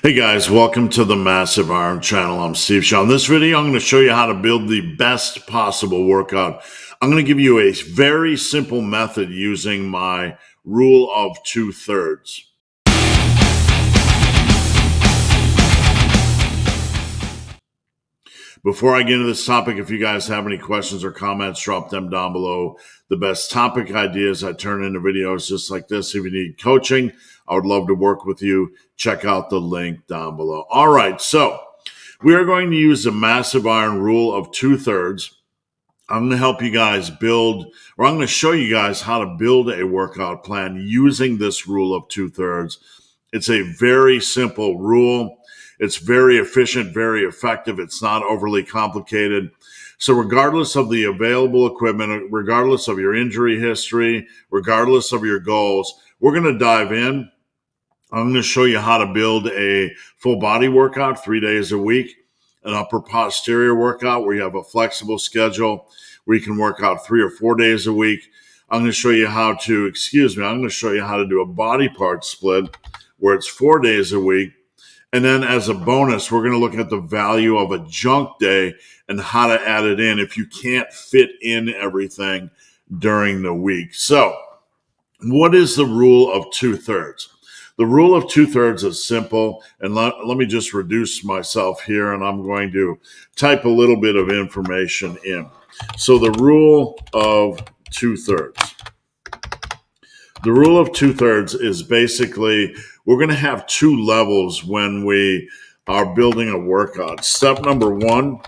Hey guys, welcome to the Massive Iron Channel. I'm Steve Shaw. In this video, I'm going to show you how to build the best possible workout. I'm going to give you a very simple method using my rule of 2/3. Before I get into this topic, if you guys have any questions or comments, drop them down below. The best topic ideas I turn into videos just like this. If you need coaching, I would love to work with you. Check out the link down below. All right, so we are going to use the Massive Iron rule of 2/3. I'm going to help you guys build, or I'm going to show you guys how to build a workout plan using this rule of 2/3. It's a very simple rule. It's very efficient, very effective. It's not overly complicated. So regardless of the available equipment, regardless of your injury history, regardless of your goals, we're going to dive in. I'm going to show you how to build a full body workout 3 days a week, an upper posterior workout where you have a flexible schedule where you can work out 3 or 4 days a week. I'm going to show you how to, I'm going to show you how to do a body part split where it's 4 days a week. And then as a bonus, we're going to look at the value of a junk day and how to add it in if you can't fit in everything during the week. So what is the rule of 2/3? The rule of 2/3 is simple. And let me just reduce myself here, and I'm going to type a little bit of information in. So the rule of 2/3. The rule of 2/3 is basically we're going to have two levels when we are building a workout. Step number one,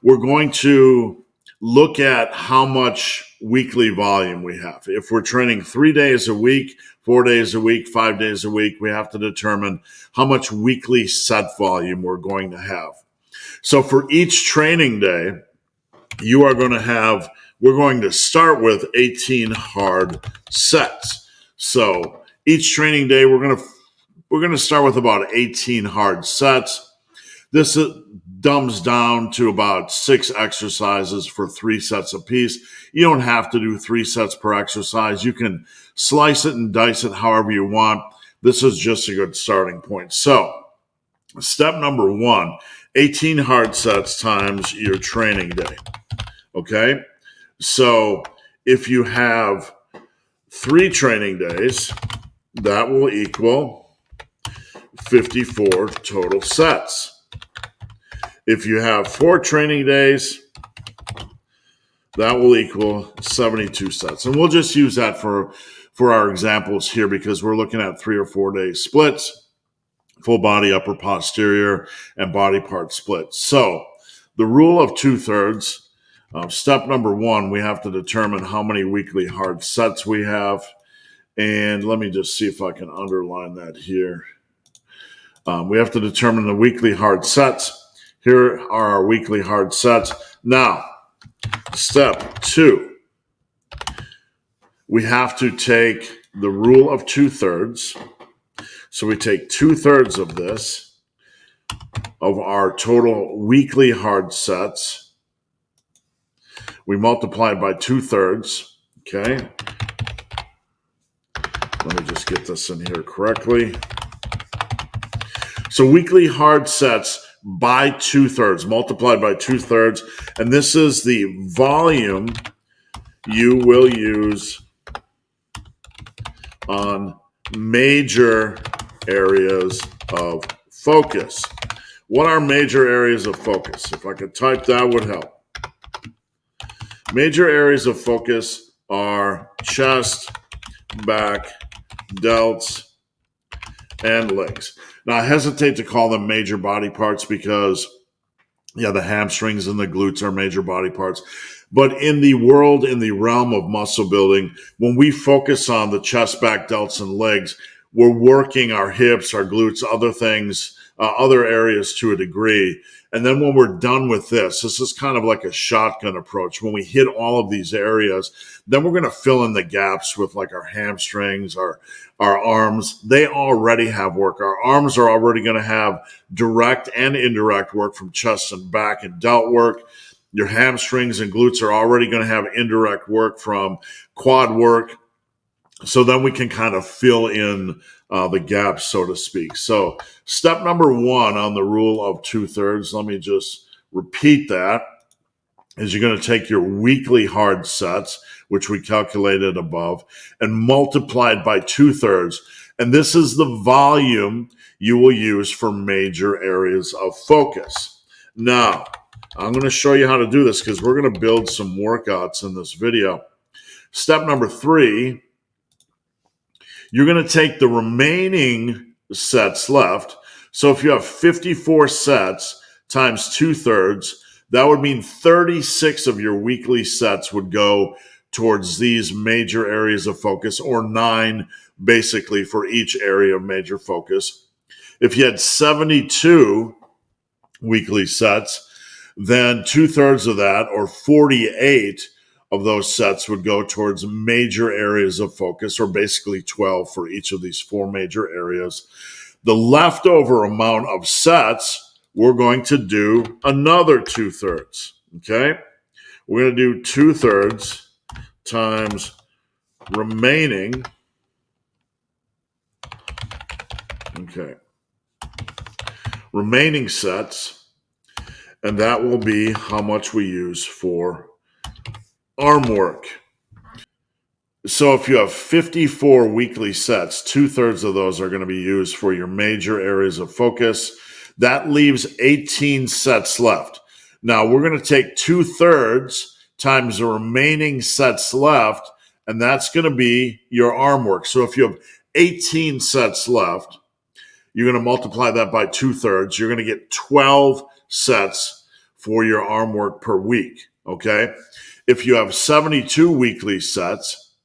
we're going to look at how much weekly volume we have. If we're training 3 days a week, 4 days a week, 5 days a week, we have to determine how much weekly set volume we're going to have. So for each training day, we're going to start with 18 hard sets. So each training day, we're going to start with about 18 hard sets. This dumbs down to about 6 exercises for 3 sets apiece. You don't have to do 3 sets per exercise. You can slice it and dice it however you want. This is just a good starting point. So step number 1, 18 hard sets times your training day. Okay? So if you have 3 training days, that will equal 54 total sets. If you have 4 training days, that will equal 72 sets. And we'll just use that for our examples here because we're looking at 3 or 4 day splits, full body, upper posterior, and body part splits. So the rule of 2/3, step number 1, we have to determine how many weekly hard sets we have. And let me just see if I can underline that here. We have to determine the weekly hard sets. Here are our weekly hard sets. Now, step 2, we have to take the rule of 2/3. So we take 2/3 of this, of our total weekly hard sets. We multiply by 2/3, okay? Let me just get this in here correctly. So weekly hard sets by 2/3, multiplied by 2/3, and this is the volume you will use on major areas of focus. What are major areas of focus? If I could type, that would help. Major areas of focus are chest, back, delts, and legs. Now, I hesitate to call them major body parts because, the hamstrings and the glutes are major body parts. But in the realm of muscle building, when we focus on the chest, back, delts, and legs, we're working our hips, our glutes, other things, other areas to a degree. And then when we're done with this is kind of like a shotgun approach. When we hit all of these areas, then we're going to fill in the gaps with like our hamstrings, our arms. They already have work. Our arms are already going to have direct and indirect work from chest and back and delt work. Your hamstrings and glutes are already going to have indirect work from quad work. So then we can kind of fill in the gaps, so to speak. So step number 1 on the rule of 2/3, let me just repeat that, is you're going to take your weekly hard sets, which we calculated above, and multiply it by 2/3. And this is the volume you will use for major areas of focus. Now, I'm going to show you how to do this because we're going to build some workouts in this video. Step number 3, you're going to take the remaining sets left. So if you have 54 sets times 2/3, that would mean 36 of your weekly sets would go towards these major areas of focus, or 9 basically for each area of major focus. If you had 72 weekly sets, then 2/3 of that, or 48 of those sets, would go towards major areas of focus, or basically 12 for each of these 4 major areas. The leftover amount of sets, we're going to do another 2/3. Okay, we're going to do 2/3 times remaining. Okay, remaining sets, and that will be how much we use for arm work. So if you have 54 weekly sets, 2/3 of those are going to be used for your major areas of focus. That leaves 18 sets left. Now we're going to take 2/3 times the remaining sets left, and that's going to be your arm work. So if you have 18 sets left, you're going to multiply that by 2/3. You're going to get 12 sets for your arm work per week. Okay. If you have 72 weekly sets,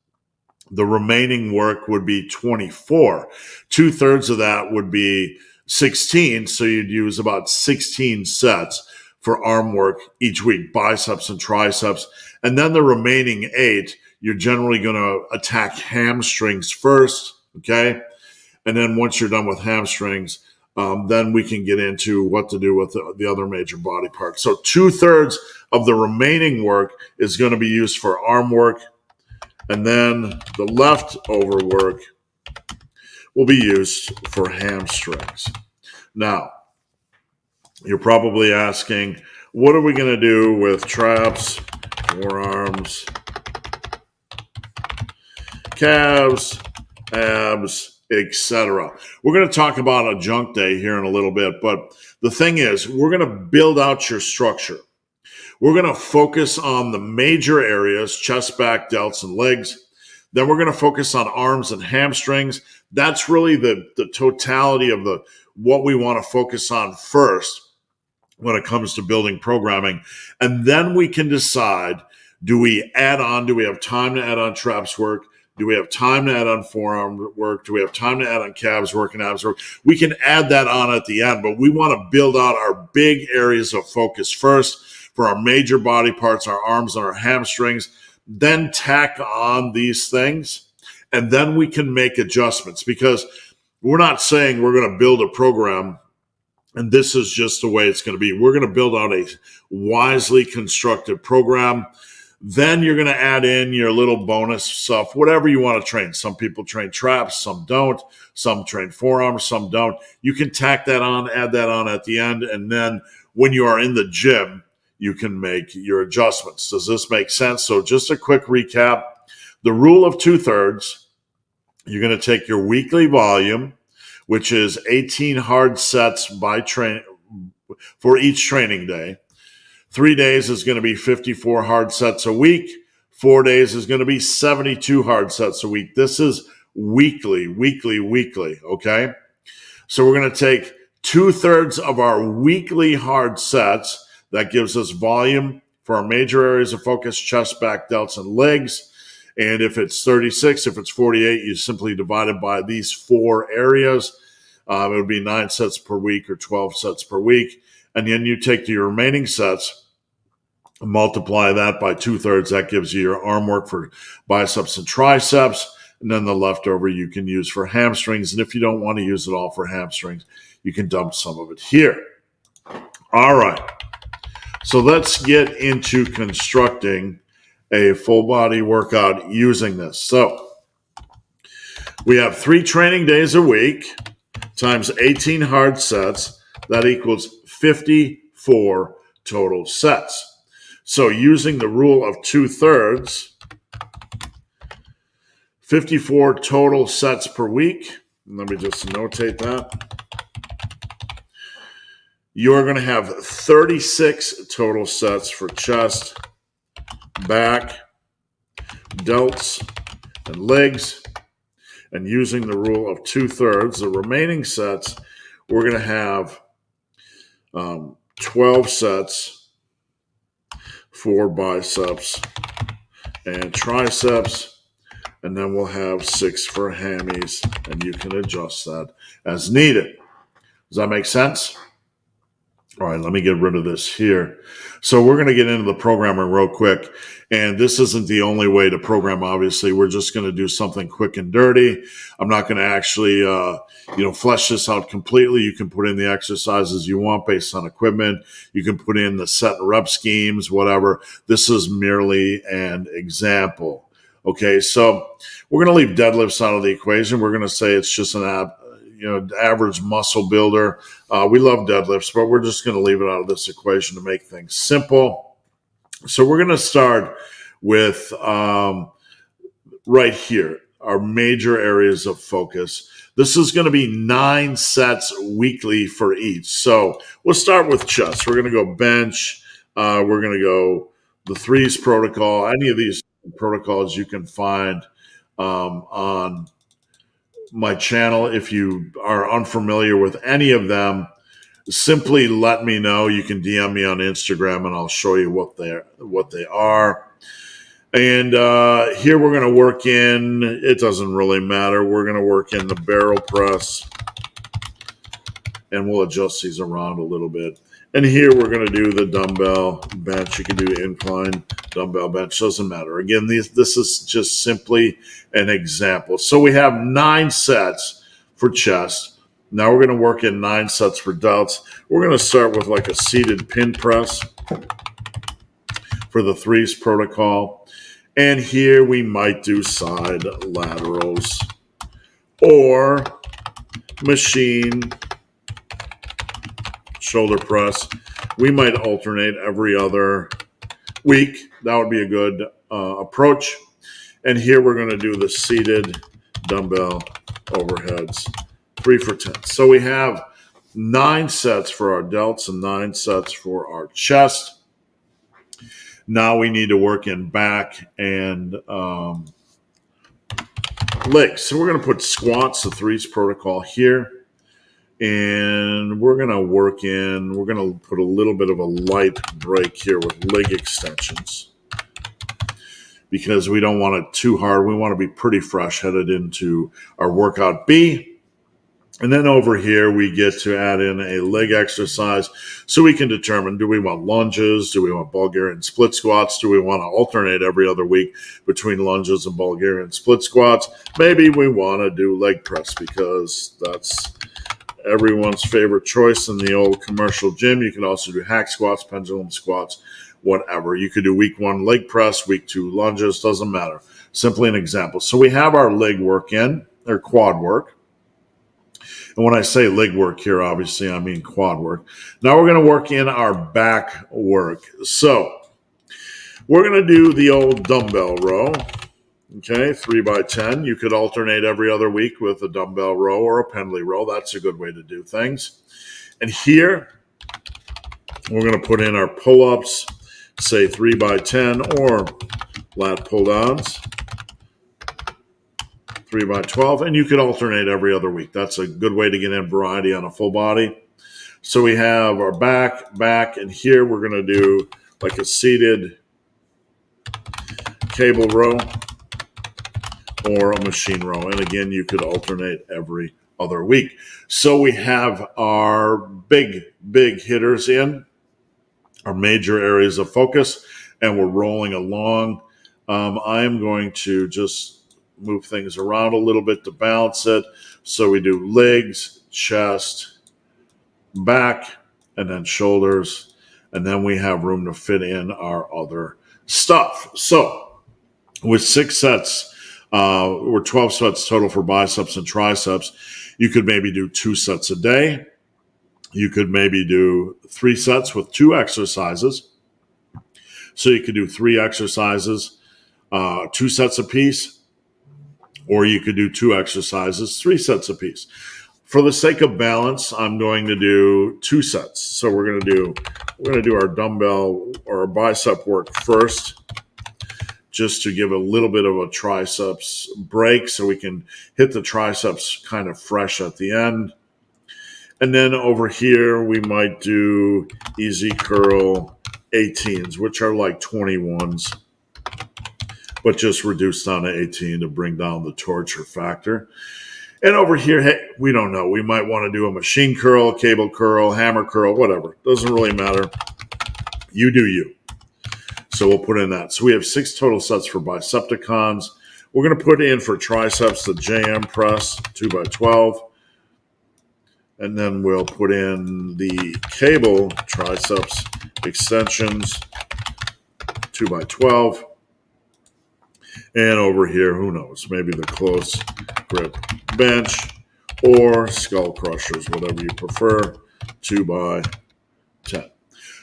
the remaining work would be 24. 2/3 of that would be 16. So you'd use about 16 sets for arm work each week, biceps and triceps. And then the remaining 8, you're generally going to attack hamstrings first. Okay. And then once you're done with hamstrings, then we can get into what to do with the other major body parts. So 2/3 of the remaining work is going to be used for arm work. And then the leftover work will be used for hamstrings. Now, you're probably asking, what are we going to do with traps, forearms, calves, abs, etc.? We're going to talk about a junk day here in a little bit, but the thing is, we're going to build out your structure. We're going to focus on the major areas, chest, back, delts, and legs. Then we're going to focus on arms and hamstrings. That's really the totality of what we want to focus on first when it comes to building programming. And then we can decide, do we have time to add on traps work? Do we have time to add on forearm work? Do we have time to add on calves work and abs work? We can add that on at the end, but we want to build out our big areas of focus first for our major body parts, our arms and our hamstrings, then tack on these things, and then we can make adjustments, because we're not saying we're going to build a program and this is just the way it's going to be. We're going to build out a wisely constructed program. Then you're going to add in your little bonus stuff, whatever you want to train. Some people train traps, some don't. Some train forearms, some don't. You can tack that on, add that on at the end, and then when you are in the gym, you can make your adjustments. Does this make sense? So just a quick recap. The rule of 2/3, you're going to take your weekly volume, which is 18 hard sets for each training day. 3 days is going to be 54 hard sets a week. 4 days is going to be 72 hard sets a week. This is weekly, okay? So we're going to take 2/3 of our weekly hard sets. That gives us volume for our major areas of focus, chest, back, delts, and legs. And if it's 36, if it's 48, you simply divide it by these 4 areas. It would be 9 sets per week or 12 sets per week. And then you take your remaining sets, multiply that by 2/3. That gives you your arm work for biceps and triceps. And then the leftover you can use for hamstrings. And if you don't want to use it all for hamstrings, you can dump some of it here. All right. So let's get into constructing a full body workout using this. So We have 3 training days a week times 18 hard sets. That equals 54 total sets. So using the rule of 2/3, 54 total sets per week. Let me just notate that. You're going to have 36 total sets for chest, back, delts, and legs. And using the rule of 2/3, the remaining sets, we're going to have 12 sets for biceps and triceps, and then we'll have 6 for hammies, and you can adjust that as needed. Does that make sense? All right, let me get rid of this here. So we're going to get into the programming real quick. And this isn't the only way to program, obviously. We're just going to do something quick and dirty. I'm not going to actually, flesh this out completely. You can put in the exercises you want based on equipment. You can put in the set and rep schemes, whatever. This is merely an example. Okay, so we're going to leave deadlifts out of the equation. We're going to say it's just an average muscle builder. We love deadlifts, but we're just going to leave it out of this equation to make things simple. So we're going to start with right here, our major areas of focus. This is going to be 9 sets weekly for each. So we'll start with chest. We're going to go bench. We're going to go the 3s protocol. Any of these protocols you can find on my channel. If you are unfamiliar with any of them, simply let me know. You can DM me on Instagram and I'll show you what they are. And here we're going to work in, it doesn't really matter. We're going to work in the barrel press, and we'll adjust these around a little bit. And here we're going to do the dumbbell bench. You can do incline, dumbbell bench, doesn't matter. Again, this is just simply an example. So we have 9 sets for chest. Now we're going to work in 9 sets for delts. We're going to start with like a seated pin press for the 3s protocol. And here we might do side laterals or machine shoulder press. We might alternate every other week. That would be a good approach. And here we're going to do the seated dumbbell overheads, 3 for 10. So we have 9 sets for our delts and 9 sets for our chest. Now we need to work in back and legs. So we're going to put squats, the 3s protocol here. And we're going to put a little bit of a light break here with leg extensions because we don't want it too hard. We want to be pretty fresh headed into our workout B. And then over here, we get to add in a leg exercise so we can determine, do we want lunges? Do we want Bulgarian split squats? Do we want to alternate every other week between lunges and Bulgarian split squats? Maybe we want to do leg press because that's everyone's favorite choice in the old commercial gym. You can also do hack squats, pendulum squats, whatever. You could do week 1 leg press, week 2 lunges, doesn't matter. Simply an example. So we have our leg work in, or quad work. And when I say leg work here, obviously I mean quad work. Now we're going to work in our back work. So we're going to do the old dumbbell row. Okay, 3 by 10. You could alternate every other week with a dumbbell row or a pendlay row. That's a good way to do things. And here, we're going to put in our pull-ups, say 3 by 10 or lat pull-downs, 3 by 12. And you could alternate every other week. That's a good way to get in variety on a full body. So we have our back, and here we're going to do like a seated cable row or a machine row. And again, you could alternate every other week. So we have our big hitters in, our major areas of focus, and we're rolling along. I am going to just move things around a little bit to balance it. So we do legs, chest, back, and then shoulders. And then we have room to fit in our other stuff. So with 6 sets or 12 sets total for biceps and triceps. You could maybe do 2 sets a day. You could maybe do 3 sets with 2 exercises. So you could do 3 exercises, 2 sets apiece, or you could do 2 exercises, 3 sets apiece. For the sake of balance, I'm going to do 2 sets. So we're going to do our dumbbell or our bicep work first, just to give a little bit of a triceps break so we can hit the triceps kind of fresh at the end. And then over here, we might do easy curl 18s, which are like 21s, but just reduced down to 18 to bring down the torture factor. And over here, hey, we don't know. We might want to do a machine curl, cable curl, hammer curl, whatever. Doesn't really matter. You do you. So we'll put in that. So we have 6 total sets for Bicepticons. We're going to put in for triceps the JM press 2x12. And then we'll put in the cable triceps extensions 2x12. And over here, who knows, maybe the close grip bench or skull crushers, whatever you prefer, 2x10.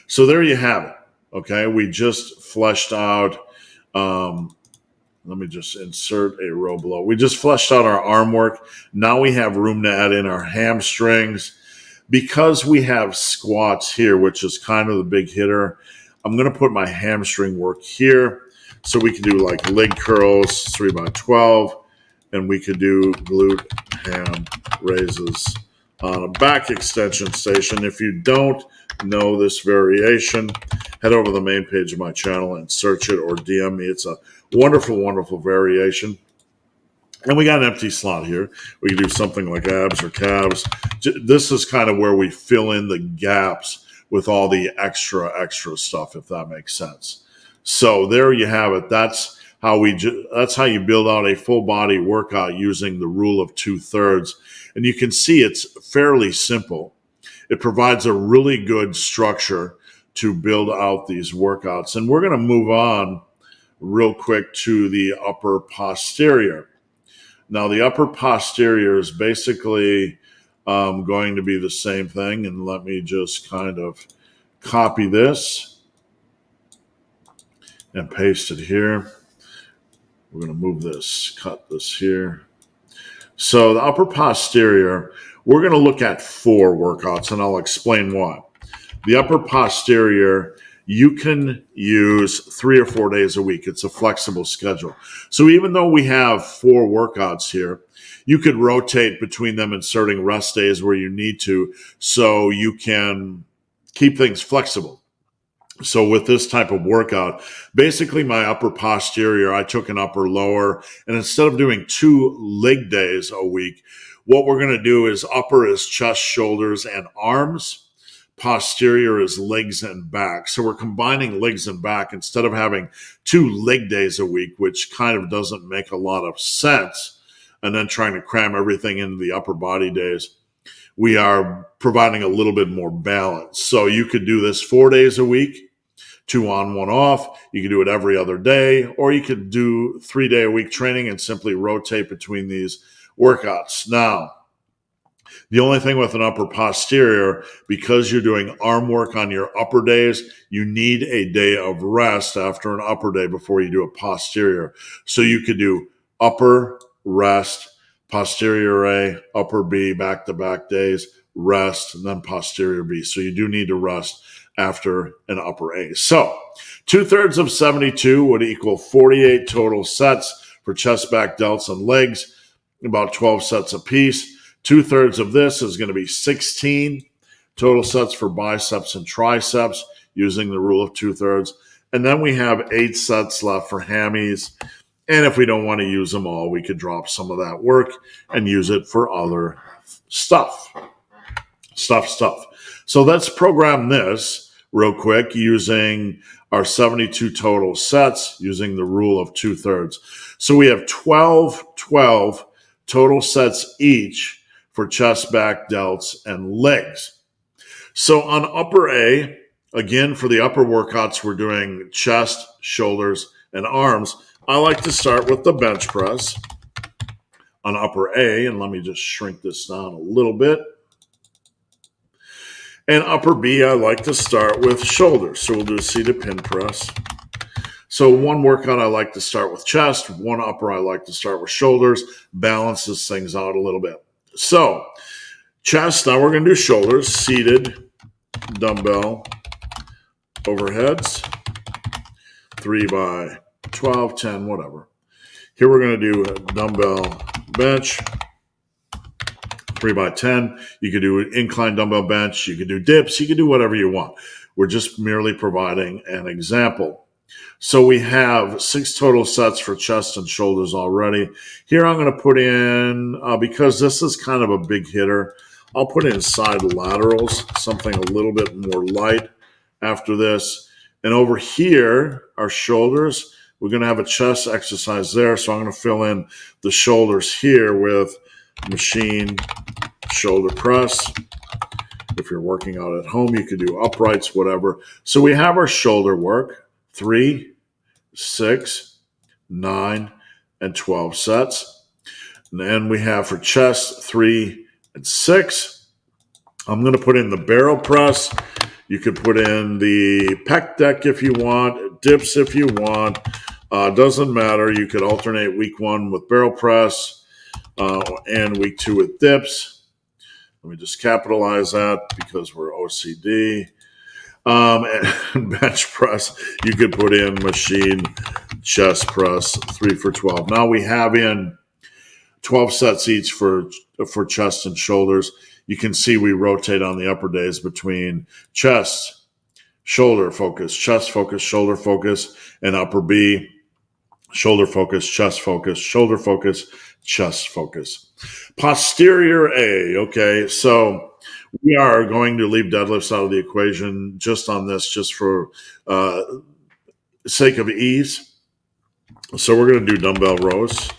So there you have it. Okay, we just fleshed out, let me just insert a row below. We just fleshed out our arm work. Now we have room to add in our hamstrings. Because we have squats here, which is kind of the big hitter, I'm going to put my hamstring work here. So we can do like leg curls, 3x12, and we could do glute ham raises on a back extension station. If you don't know this variation, head over to the main page of my channel and search it or DM me. It's a wonderful, wonderful variation. And we got an empty slot here. We can do something like abs or calves. This is kind of where we fill in the gaps with all the extra stuff, if that makes sense. So there you have it. That's how you build out a full body workout using the rule of 2/3. And you can see it's fairly simple. It provides a really good structure to build out these workouts. And we're going to move on real quick to the upper posterior. Now, the upper posterior is basically going to be the same thing. And let me just kind of copy this and paste it here. We're going to move this, cut this here. So the upper posterior, we're going to look at 4 workouts, and I'll explain why. The upper posterior, you can use 3 or 4 days a week. It's a flexible schedule. So even though we have 4 workouts here, you could rotate between them, inserting rest days where you need to, so you can keep things flexible. So with this type of workout, basically my upper posterior, I took an upper lower, and instead of doing 2 leg days a week, what we're going to do is upper is chest, shoulders, and arms. Posterior is legs and back. So we're combining legs and back instead of having 2 leg days a week, which kind of doesn't make a lot of sense, and then trying to cram everything into the upper body days. We are providing a little bit more balance. So you could do this 4 days a week, 2 on, 1 off. You could do it every other day, or you could do 3-day-a-week training and simply rotate between these workouts. Now, the only thing with an upper posterior, because you're doing arm work on your upper days, you need a day of rest after an upper day before you do a posterior. So you could do upper, rest, posterior A, upper B, back-to-back days, rest, and then posterior B. So you do need to rest after an upper A. So 2/3 of 72 would equal 48 total sets for chest, back, delts, and legs, about 12 sets apiece. 2/3 of this is going to be 16 total sets for biceps and triceps using the rule of 2/3. And then we have 8 sets left for hammies. And if we don't want to use them all, we could drop some of that work and use it for other stuff. So let's program this real quick using our 72 total sets using the rule of 2/3. So we have 12 total sets each for chest, back, delts, and legs. So on upper A, again, for the upper workouts, we're doing chest, shoulders, and arms. I like to start with the bench press on upper A, and let me just shrink this down a little bit. And upper B, I like to start with shoulders. So we'll do a seated pin press. So one workout I like to start with chest, one upper I like to start with shoulders, balances things out a little bit. So chest, now we're going to do shoulders, seated, dumbbell, overheads, 3 by 12, 10, whatever. Here we're going to do a dumbbell bench, 3 by 10. You could do an incline dumbbell bench. You could do dips. You could do whatever you want. We're just merely providing an example. So we have 6 total sets for chest and shoulders already. Here I'm going to put in, because this is kind of a big hitter, I'll put in side laterals, something a little bit more light after this. And over here, our shoulders, we're going to have a chest exercise there. So I'm going to fill in the shoulders here with machine shoulder press. If you're working out at home, you could do uprights, whatever. So we have our shoulder work, 3, 6, 9, and 12 sets. And then we have for chest 3 and 6. I'm going to put in the barrel press. You could put in the pec deck if you want, dips if you want. Doesn't matter. You could alternate week 1 with barrel press and week 2 with dips. Let me just capitalize that because we're OCD. And bench press, you could put in machine chest press, 3 for 12. Now we have in 12 sets each for chest and shoulders. You can see we rotate on the upper days between chest, shoulder focus, chest focus, shoulder focus, and upper B, shoulder focus, chest focus, shoulder focus, chest focus. Posterior A, okay, so we are going to leave deadlifts out of the equation just on this, just for sake of ease. So we're going to do dumbbell rows,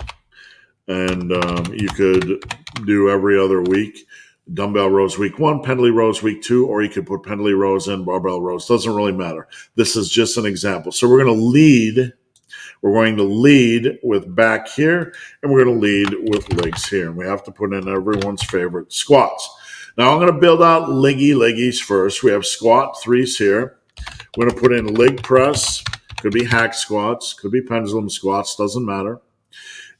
and you could do every other week. Dumbbell rows week 1, pendley rows week 2, or you could put pendley rows in, barbell rows. Doesn't really matter. This is just an example. So we're going to lead. We're going to lead with back here, and we're going to lead with legs here. And we have to put in everyone's favorite squats. Now I'm going to build out leggies first. We have squat 3s here. We're going to put in leg press. Could be hack squats. Could be pendulum squats. Doesn't matter.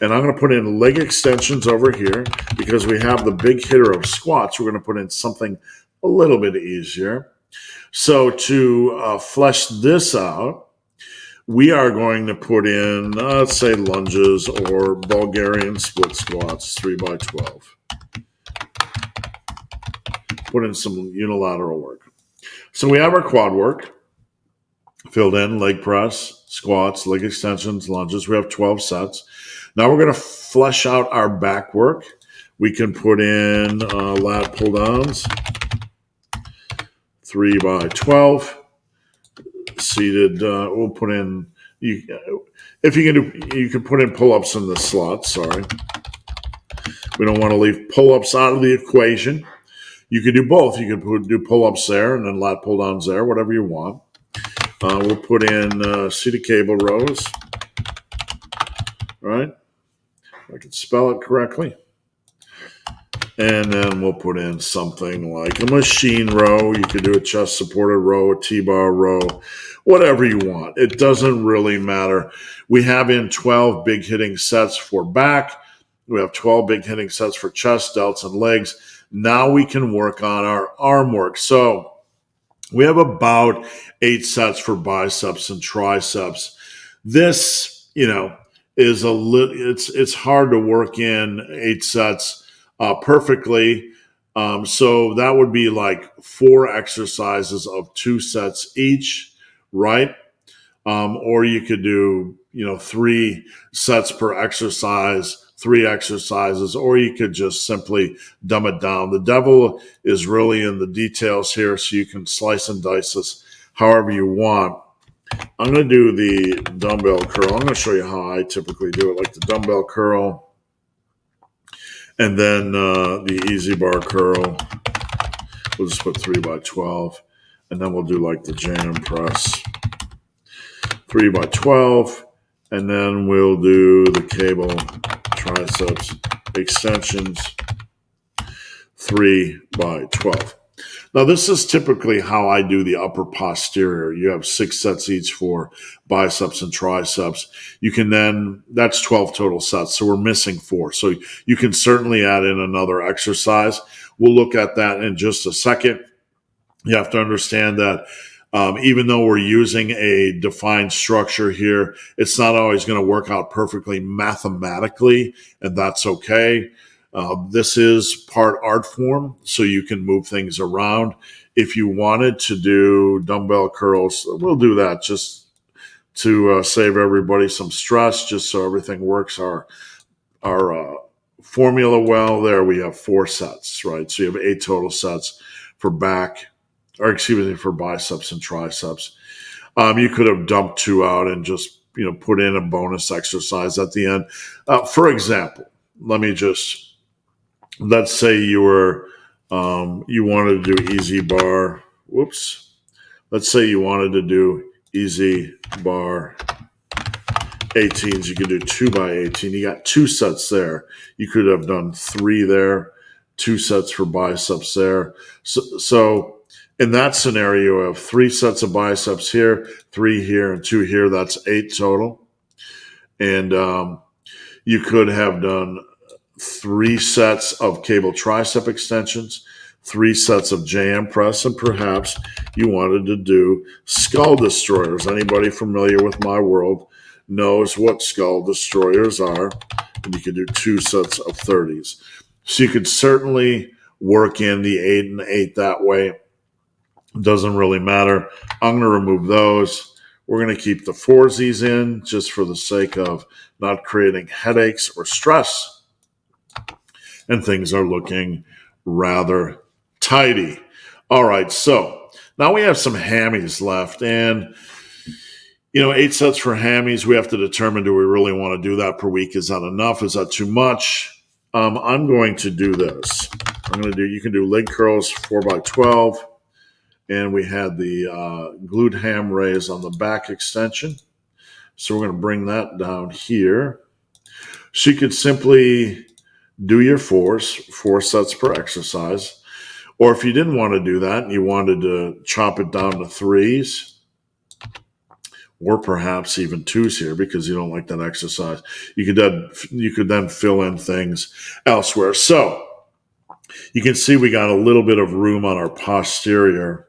And I'm going to put in leg extensions over here because we have the big hitter of squats. We're going to put in something a little bit easier. So to flesh this out, we are going to put in, let's say, lunges or Bulgarian split squats, 3 by 12. Put in some unilateral work. So we have our quad work filled in, leg press, squats, leg extensions, lunges. We have 12 sets. Now we're going to flesh out our back work. We can put in lat pull downs, 3 by 12. Seated, we'll put in, if you can do, you can put in pull-ups in the slot, sorry. We don't want to leave pull-ups out of the equation. You could do both. You could do pull-ups there and then lat pull-downs there, whatever you want. We'll put in seated cable rows, right? If I can spell it correctly. And then we'll put in something like a machine row. You could do a chest supported row, a T-bar row, whatever you want. It doesn't really matter. We have in 12 big hitting sets for back. We have 12 big hitting sets for chest, delts, and legs. Now we can work on our arm work. So we have about 8 sets for biceps and triceps. This, is it's hard to work in 8 sets perfectly. So that would be like 4 exercises of 2 sets each, right? Or you could do, 3 sets per exercise, 3 exercises, or you could just simply dumb it down. The devil is really in the details here, so you can slice and dice this however you want. I'm going to do the dumbbell curl. I'm going to show you how I typically do it, like the dumbbell curl. And then the easy bar curl, we'll just put 3 by 12. And then we'll do like the jam press, 3 by 12. And then we'll do the cable triceps extensions 3 by 12. Now, this is typically how I do the upper posterior. You have 6 sets each for biceps and triceps. You can then, that's 12 total sets. So we're missing 4. So you can certainly add in another exercise. We'll look at that in just a second. You have to understand that even though we're using a defined structure here, it's not always going to work out perfectly mathematically, and that's okay. This is part art form, so you can move things around. If you wanted to do dumbbell curls, we'll do that just to save everybody some stress, just so everything works our formula well. There we have 4 sets, right? So you have 8 total sets for back, or excuse me, for biceps and triceps. You could have dumped 2 out and just put in a bonus exercise at the end. For example, let's say you wanted to do easy bar. Whoops. Let's say you wanted to do easy bar 18s. You could do 2 by 18. You got 2 sets there. You could have done 3 there, 2 sets for biceps there. So in that scenario, you have 3 sets of biceps here, 3 here, and 2 here. That's 8 total. And you could have done 3 sets of cable tricep extensions, 3 sets of JM press, and perhaps you wanted to do skull destroyers. Anybody familiar with my world knows what skull destroyers are. And you could do 2 sets of 30s. So you could certainly work in the 8 and 8 that way. It doesn't really matter. I'm going to remove those. We're going to keep the 4s in just for the sake of not creating headaches or stress. And things are looking rather tidy. All right, so now we have some hammies left. And, 8 sets for hammies, we have to determine, do we really want to do that per week? Is that enough? Is that too much? I'm going to do this. You can do leg curls 4 by 12. And we had the glute ham raise on the back extension. So we're going to bring that down here. So you could simply do your 4s, 4 sets per exercise. Or if you didn't want to do that and you wanted to chop it down to 3s, or perhaps even 2s here because you don't like that exercise, you could then fill in things elsewhere. So you can see we got a little bit of room on our posterior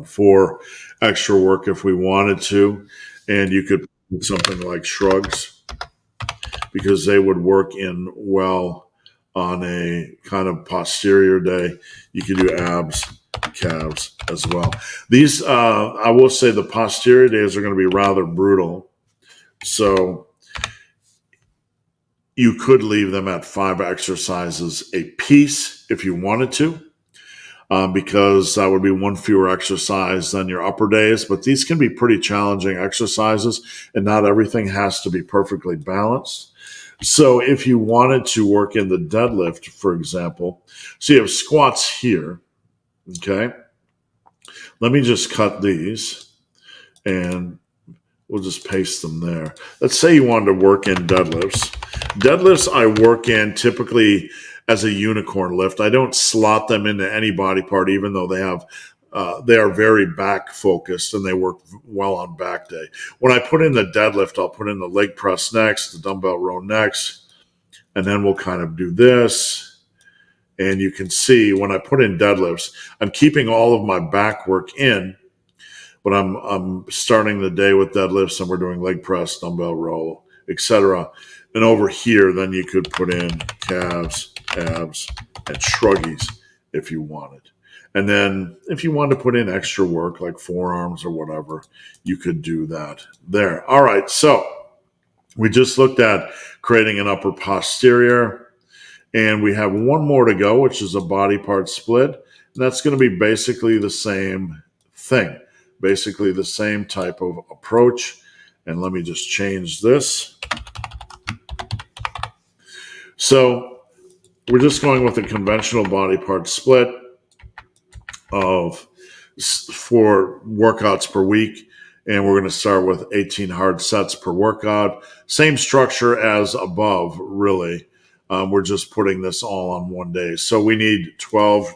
for extra work if we wanted to. And you could do something like shrugs because they would work in well on a kind of posterior day. You could do abs, calves as well. These, I will say the posterior days are going to be rather brutal. So you could leave them at 5 exercises a piece if you wanted to. Because that would be 1 fewer exercise than your upper days. But these can be pretty challenging exercises, and not everything has to be perfectly balanced. So if you wanted to work in the deadlift, for example, so you have squats here, okay? Let me just cut these, and we'll just paste them there. Let's say you wanted to work in deadlifts. Deadlifts I work in typically as a unicorn lift. I don't slot them into any body part, even though they are very back focused and they work well on back day. When I put in the deadlift, I'll put in the leg press next, the dumbbell row next, and then we'll kind of do this. And you can see when I put in deadlifts, I'm keeping all of my back work in, but I'm starting the day with deadlifts and we're doing leg press, dumbbell row, etc. And over here, then you could put in calves, abs, and shruggies if you wanted. And then if you wanted to put in extra work like forearms or whatever, you could do that there. All right, so we just looked at creating an upper posterior, and we have 1 more to go, which is a body part split. And that's going to be basically the same thing, basically the same type of approach. And let me just change this. So we're just going with a conventional body part split for workouts per week. And we're going to start with 18 hard sets per workout. Same structure as above, really. We're just putting this all on one day. So we need 12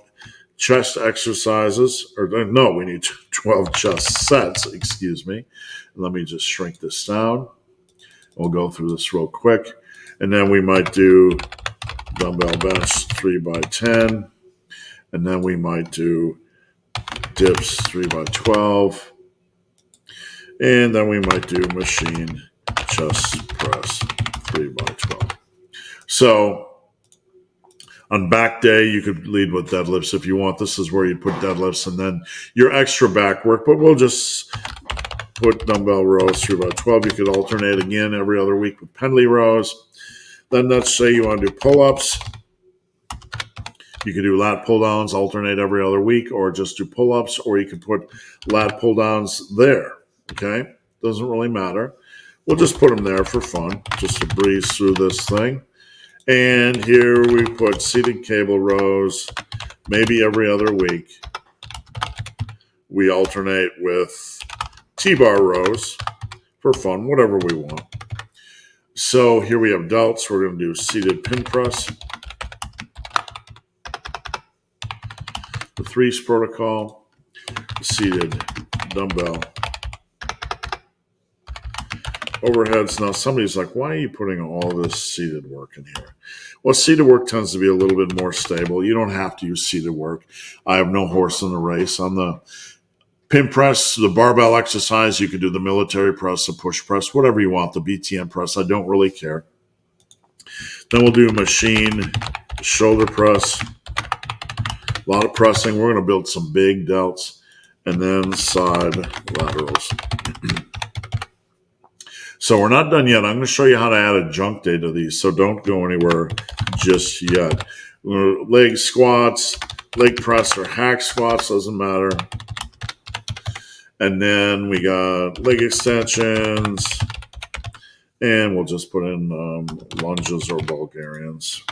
chest exercises, or no, we need 12 chest sets, excuse me. Let me just shrink this down. We'll go through this real quick. And then we might do dumbbell bench 3x10. And then we might do dips 3x12. And then we might do machine chest press 3x12. So on back day, you could lead with deadlifts if you want. This is where you put deadlifts and then your extra back work. But we'll just put dumbbell rows 3x12. You could alternate again every other week with Pendley rows. Then let's say you want to do pull-ups. You could do lat pull-downs, alternate every other week, or just do pull-ups, or you could put lat pull-downs there. Okay, doesn't really matter. We'll just put them there for fun, just to breeze through this thing. And here we put seated cable rows, maybe every other week. We alternate with T-bar rows for fun, whatever we want. So here we have delts. We're going to do seated pin press. The threes protocol, seated dumbbell overheads. Now somebody's like, why are you putting all this seated work in here? Well, seated work tends to be a little bit more stable. You don't have to use seated work. I have no horse in the race. On the pin press, the barbell exercise, you could do the military press, the push press, whatever you want, the BTM press. I don't really care. Then we'll do machine shoulder press. A lot of pressing. We're going to build some big delts. And then side laterals. So we're not done yet. I'm going to show you how to add a junk day to these, so don't go anywhere just yet. Leg squats, leg press or hack squats, doesn't matter. And then we got leg extensions, and we'll just put in lunges or Bulgarians.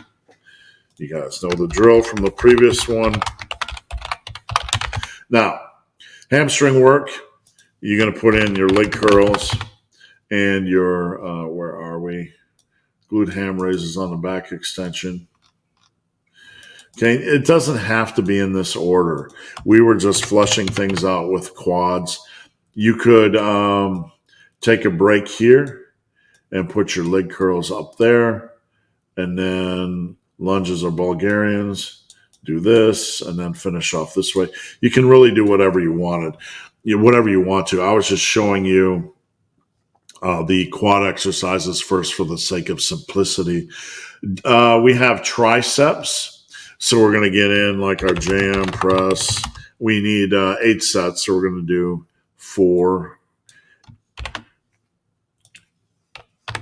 You guys know the drill from the previous one. Now, hamstring work, you're going to put in your leg curls and your, where are we? Glute ham raises on the back extension. Okay, it doesn't have to be in this order. We were just flushing things out with quads. You could take a break here and put your leg curls up there, and then lunges or Bulgarians, do this, and then finish off this way. You can really do whatever you wanted, whatever you want to. I was just showing you the quad exercises first for the sake of simplicity. We have triceps, so we're going to get in like our jam press. We need 8 sets, so we're going to do 4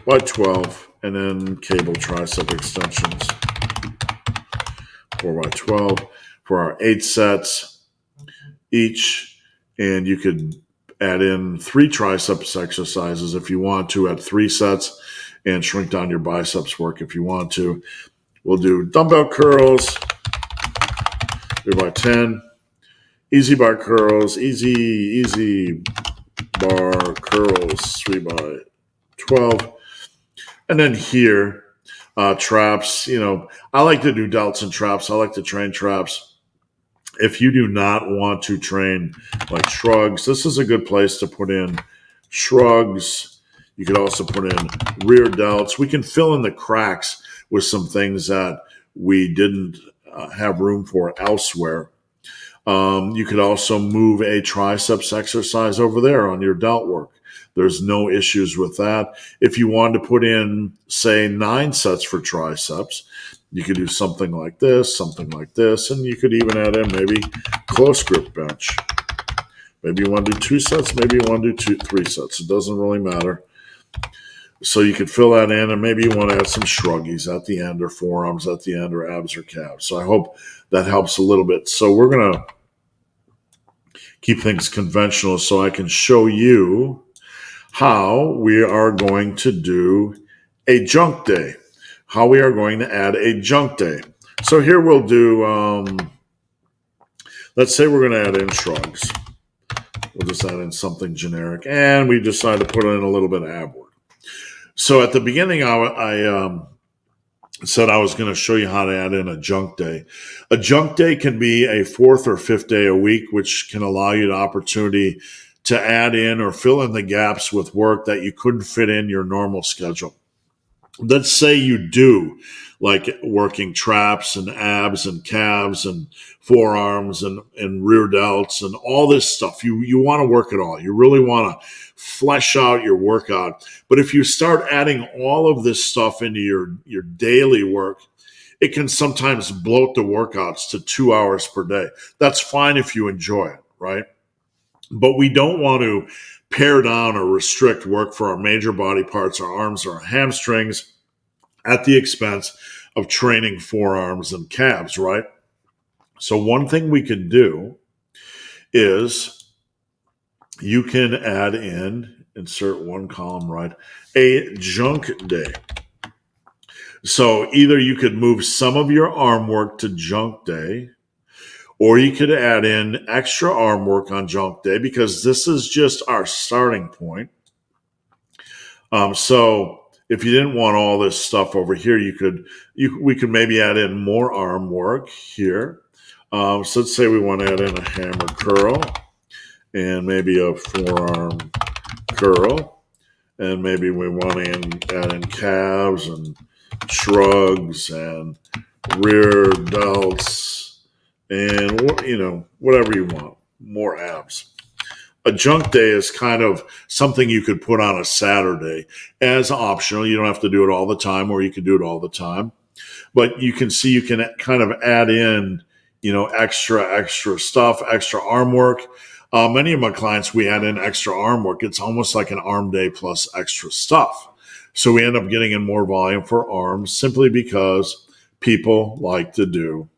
by 12, and then cable tricep extensions. 4 by 12 for our 8 sets each, and you could add in 3 triceps exercises if you want to at 3 sets and shrink down your biceps work if you want to. We'll do dumbbell curls, 3 by 10, easy bar curls, easy bar curls, 3 by 12. And then here, traps, I like to do delts and traps. I like to train traps. If you do not want to train like shrugs, this is a good place to put in shrugs. You could also put in rear delts. We can fill in the cracks with some things that we didn't have room for elsewhere. You could also move a triceps exercise over there on your delt work. There's no issues with that. If you wanted to put in, say, 9 sets for triceps, you could do something like this, and you could even add in maybe close grip bench. Maybe you want to do 2 sets, maybe you want to do 3 sets. It doesn't really matter. So you could fill that in, and maybe you want to add some shruggies at the end, or forearms at the end, or abs or calves. So I hope that helps a little bit. So we're going to keep things conventional so I can show you how we are going to do a junk day, how we are going to add a junk day. So here we'll do, let's say we're going to add in shrugs. We'll just add in something generic. And we decided to put in a little bit of ab work. So at the beginning, I said I was going to show you how to add in a junk day. A junk day can be a fourth or fifth day a week, which can allow you the opportunity to add in or fill in the gaps with work that you couldn't fit in your normal schedule. Let's say you do like working traps and abs and calves and forearms and rear delts and all this stuff. You want to work it all. You really want to flesh out your workout. But if you start adding all of this stuff into your daily work, it can sometimes bloat the workouts to 2 hours per day. That's fine if you enjoy it, right? But we don't want to pare down or restrict work for our major body parts, our arms, our hamstrings, at the expense of training forearms and calves, right? So one thing we can do is you can add in, insert one column, right, a junk day. So either you could move some of your arm work to junk day, or you could add in extra arm work on junk day, because this is just our starting point. So if you didn't want all this stuff over here, we could maybe add in more arm work here. So let's say we want to add in a hammer curl and maybe a forearm curl, and maybe we want to add in calves and shrugs and rear delts and whatever you want, more abs. A junk day is kind of something you could put on a Saturday as optional. You don't have to do it all the time, or you can do it all the time. But you can see you can kind of add in, extra stuff, extra arm work. Many of my clients, we add in extra arm work. It's almost like an arm day plus extra stuff. So we end up getting in more volume for arms simply because people like to do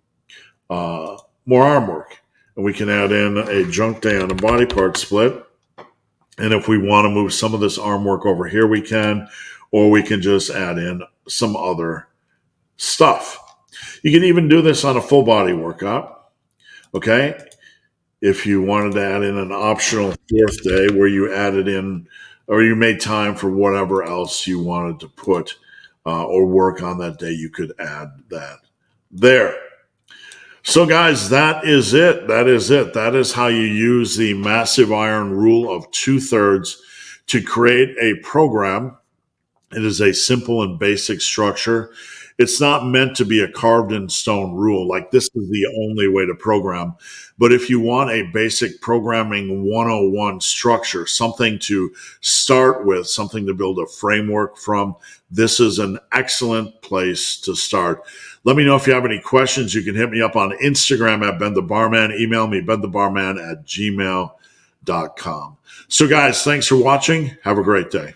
more arm work. And we can add in a junk day on a body part split. And if we want to move some of this arm work over here, we can, or we can just add in some other stuff. You can even do this on a full body workout. Okay. If you wanted to add in an optional fourth day where you added in, or you made time for whatever else you wanted to put or work on that day, you could add that there. So guys, that is it. That is how you use the massive iron rule of 2/3 to create a program. It is a simple and basic structure. It's not meant to be a carved in stone rule, like this is the only way to program. But if you want a basic programming 101 structure, something to start with, something to build a framework from, this is an excellent place to start. Let me know if you have any questions. You can hit me up on Instagram at Ben the Barman. Email me, benthebarman@gmail.com. So guys, thanks for watching. Have a great day.